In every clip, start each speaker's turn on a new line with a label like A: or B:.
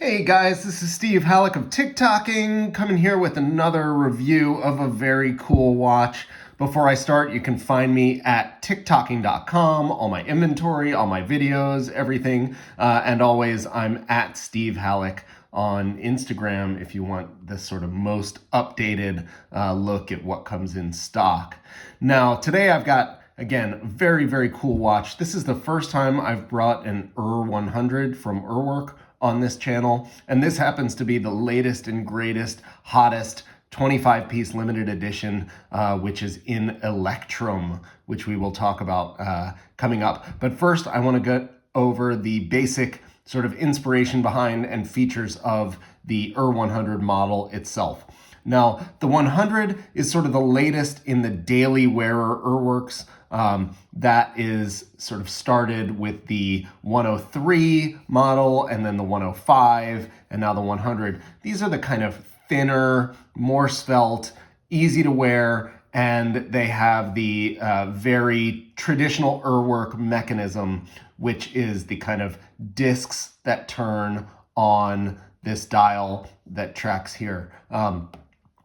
A: Hey guys, this is Steve Halleck of TikToking, coming here with another review of a very cool watch. Before I start, you can find me at TikToking.com, all my inventory, all my videos, everything. And always, I'm at Steve Halleck on Instagram if you want this sort of most updated look at what comes in stock. Now, today I've got, again, very, very cool watch. This is the first time I've brought an UR-100 from Urwerk on this channel, and this happens to be the latest and greatest, hottest 25-piece limited edition, which is in Electrum, which we will talk about coming up. But first, I want to get over the basic sort of inspiration behind and features of the UR100 model itself. Now, the 100 is sort of the latest in the daily wearer Urwerks. That is sort of started with the 103 model and then the 105 and now the 100. These are the kind of thinner, more svelte, easy to wear, and they have the very traditional Urwerk mechanism, which is the kind of discs that turn on this dial that tracks here.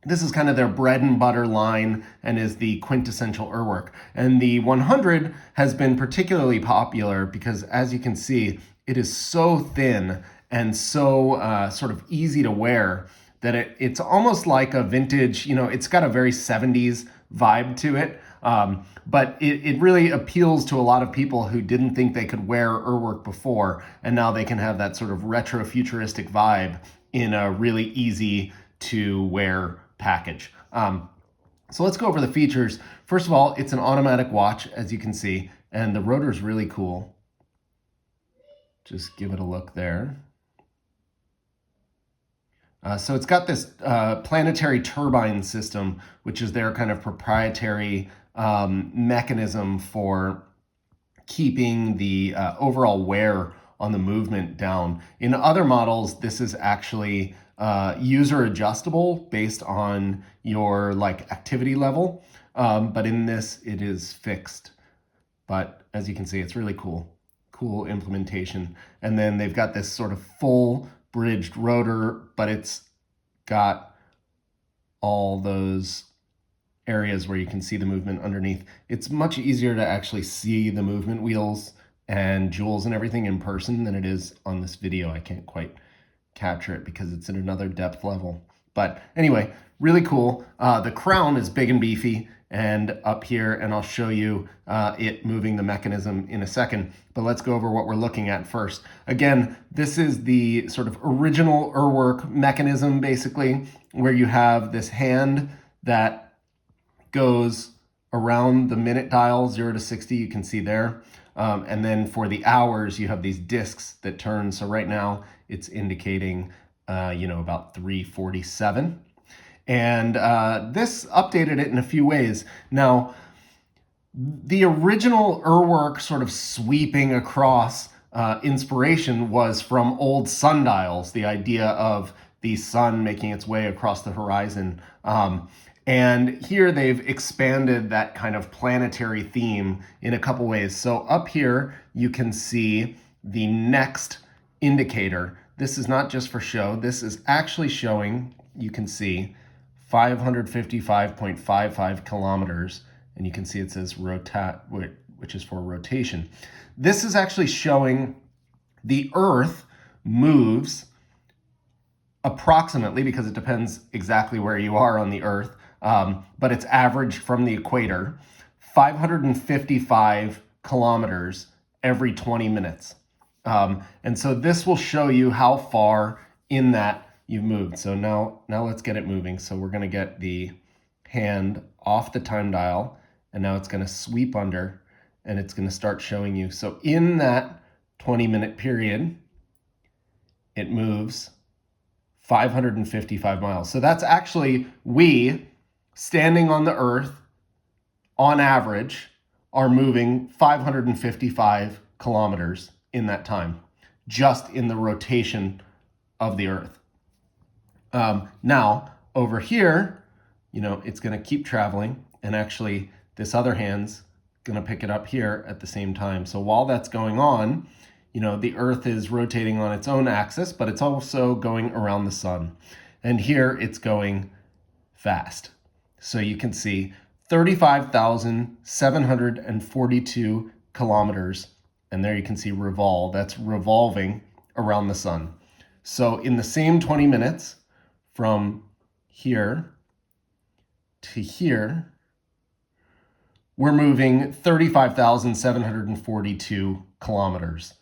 A: This is kind of their bread and butter line and is the quintessential Urwerk. And the 100 has been particularly popular because, as you can see, it is so thin and so sort of easy to wear that it's almost like a vintage, it's got a very 70s vibe to it. But it really appeals to a lot of people who didn't think they could wear Urwerk before, and now they can have that sort of retro futuristic vibe in a really easy to wear package. So let's go over the features. First of all, it's an automatic watch, as you can see, and the rotor is really cool. Just give it a look there. So it's got this planetary turbine system, which is their kind of proprietary mechanism for keeping the overall wear on the movement down. In other models, this is actually user adjustable based on your activity level. But in this, it is fixed. But as you can see, it's really cool implementation. And then they've got this sort of full bridged rotor, but it's got all those areas where you can see the movement underneath. It's much easier to actually see the movement wheels and jewels and everything in person than it is on this video. I can't quite capture it because it's at another depth level. But anyway, really cool. The crown is big and beefy and up here, and I'll show you it moving the mechanism in a second. But let's go over what we're looking at first. Again, this is the sort of original Urwerk mechanism, basically, where you have this hand that goes around the minute dial, 0 to 60, you can see there. And then for the hours, you have these discs that turn. So right now it's indicating, about 3:47. And this updated it in a few ways. Now, the original Urwerk sort of sweeping across inspiration was from old sundials, the idea of the sun making its way across the horizon. And here they've expanded that kind of planetary theme in a couple ways. So up here, you can see the next indicator. This is not just for show. This is actually showing, you can see, 555.55 kilometers. And you can see it says rotate, which is for rotation. This is actually showing the Earth moves approximately, because it depends exactly where you are on the Earth, but it's average from the equator, 555 kilometers every 20 minutes. And so this will show you how far in that you've moved. So now let's get it moving. So we're going to get the hand off the time dial, and now it's going to sweep under, and it's going to start showing you. So in that 20-minute period, it moves 555 miles. So that's actually we, standing on the Earth, on average, are moving 555 kilometers in that time, just in the rotation of the Earth. Now, over here, it's going to keep traveling, and actually this other hand's going to pick it up here at the same time. So while that's going on, the Earth is rotating on its own axis, but it's also going around the sun. And here it's going fast. So you can see 35,742 kilometers. And there you can see revolve. That's revolving around the sun. So in the same 20 minutes, from here to here, we're moving 35,742 kilometers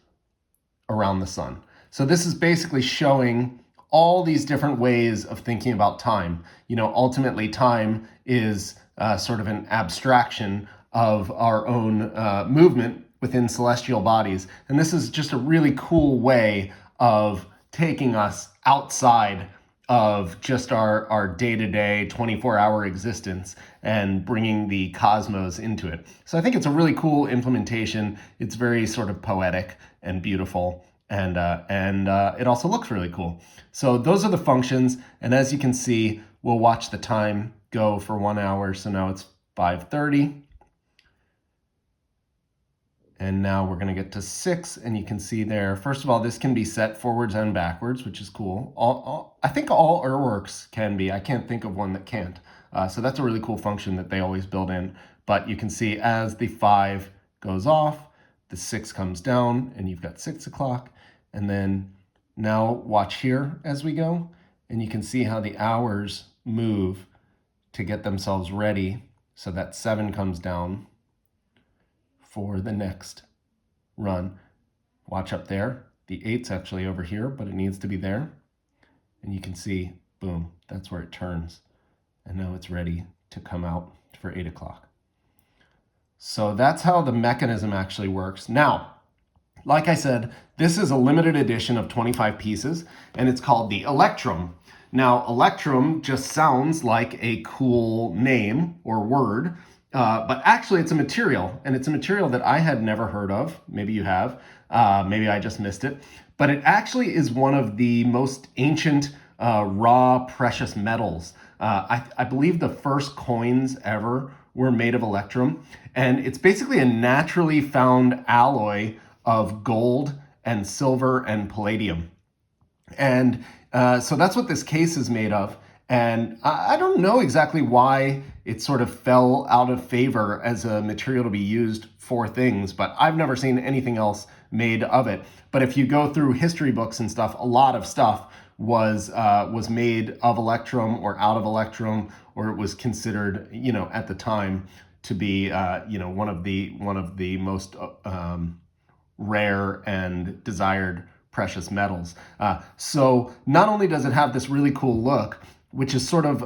A: around the sun. So this is basically showing all these different ways of thinking about time. Ultimately time is sort of an abstraction of our own movement within celestial bodies. And this is just a really cool way of taking us outside of just our day-to-day 24-hour existence and bringing the cosmos into it. So I think it's a really cool implementation. It's very sort of poetic and beautiful, and it also looks really cool. So those are the functions, and as you can see, we'll watch the time go for 1 hour. So now it's 5:30. And now we're going to get to 6, and you can see there, first of all, this can be set forwards and backwards, which is cool. I think all Urwerks can be. I can't think of one that can't. So that's a really cool function that they always build in. But you can see as the 5 goes off, the 6 comes down, and you've got 6 o'clock. And then now watch here as we go, and you can see how the hours move to get themselves ready. So that 7 comes down for the next run. Watch up there. The 8's actually over here, but it needs to be there. And you can see, boom, that's where it turns. And now it's ready to come out for 8 o'clock. So that's how the mechanism actually works. Now, like I said, this is a limited edition of 25 pieces, and it's called the Electrum. Now, Electrum just sounds like a cool name or word, but actually it's a material, and it's a material that I had never heard of. Maybe you have, maybe I just missed it. But it actually is one of the most ancient raw precious metals. I believe the first coins ever were made of Electrum, and it's basically a naturally found alloy of gold and silver and palladium. And so that's what this case is made of. And I don't know exactly why it sort of fell out of favor as a material to be used for things, but I've never seen anything else made of it. But if you go through history books and stuff, a lot of stuff was made of Electrum or out of Electrum, or it was considered, at the time to be, one of the most rare and desired precious metals. So not only does it have this really cool look, which is sort of,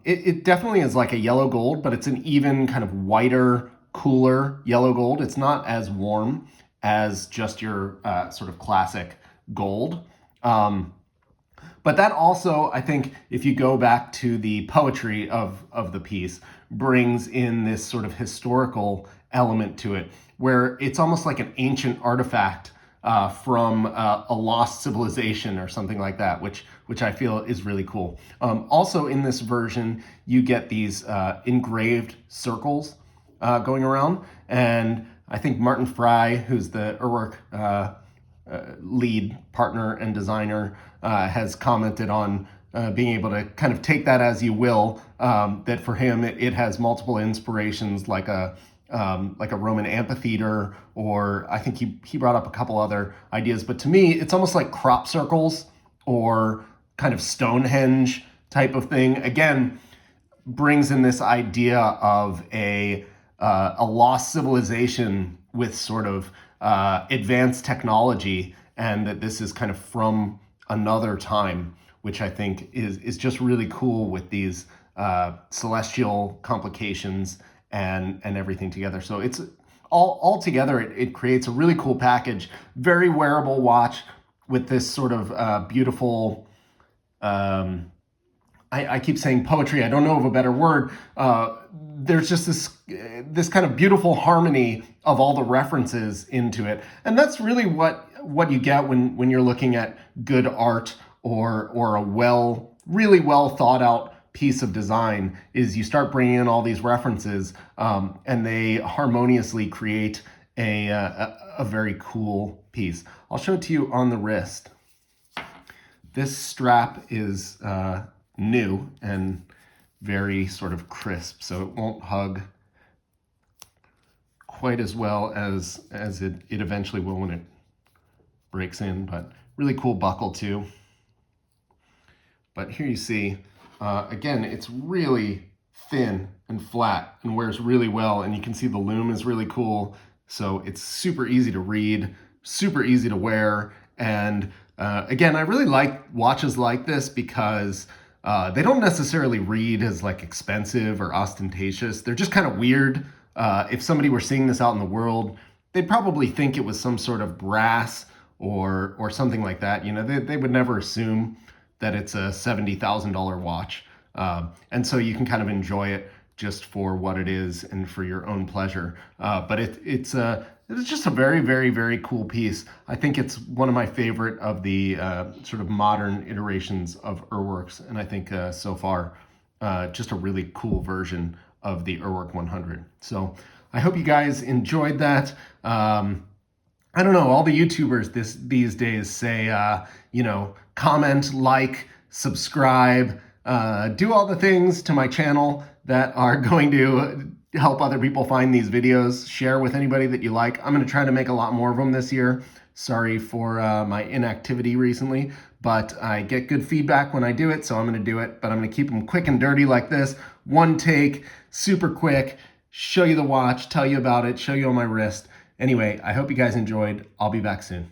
A: it definitely is like a yellow gold, but it's an even kind of whiter, cooler yellow gold. It's not as warm as just your sort of classic gold. But that also, I think, if you go back to the poetry of the piece, brings in this sort of historical element to it, where it's almost like an ancient artifact from a lost civilization or something like that, which I feel is really cool. Also in this version, you get these engraved circles going around, and I think Martin Fry, who's the Urwerk lead partner and designer, has commented on being able to kind of take that as you will, that for him it has multiple inspirations, like a Roman amphitheater, or I think he brought up a couple other ideas, but to me it's almost like crop circles or kind of Stonehenge type of thing. Again, brings in this idea of a lost civilization with sort of advanced technology, and that this is kind of from another time, which I think is just really cool with these celestial complications and everything together. So it's all together, it creates a really cool package, very wearable watch with this sort of beautiful, I keep saying poetry, I don't know of a better word. There's just this kind of beautiful harmony of all the references into it. And that's really what you get when you're looking at good art or a really well thought out piece of design, is you start bringing in all these references, and they harmoniously create a very cool piece. I'll show it to you on the wrist. This strap is new and very sort of crisp, so it won't hug quite as well as it eventually will when it breaks in, but really cool buckle too. But here you see, again, it's really thin and flat and wears really well, and you can see the loom is really cool, so it's super easy to read, super easy to wear, and again, I really like watches like this because they don't necessarily read as like expensive or ostentatious. They're just kind of weird. If somebody were seeing this out in the world, they'd probably think it was some sort of brass or something like that. You know, they would never assume that it's a $70,000 watch. And so you can kind of enjoy it just for what it is and for your own pleasure. But it's just a very, very, very cool piece. I think it's one of my favorite of the sort of modern iterations of Urwerks. And I think so far, just a really cool version of the Urwerk 100. So I hope you guys enjoyed that. I don't know, all the YouTubers these days say, you know, comment, like, subscribe, do all the things to my channel that are going to help other people find these videos. Share with anybody that you like. I'm going to try to make a lot more of them this year. Sorry for my inactivity recently, but I get good feedback when I do it, so I'm going to do it. But I'm going to keep them quick and dirty like this. One take, super quick, show you the watch, tell you about it, show you on my wrist. Anyway, I hope you guys enjoyed. I'll be back soon.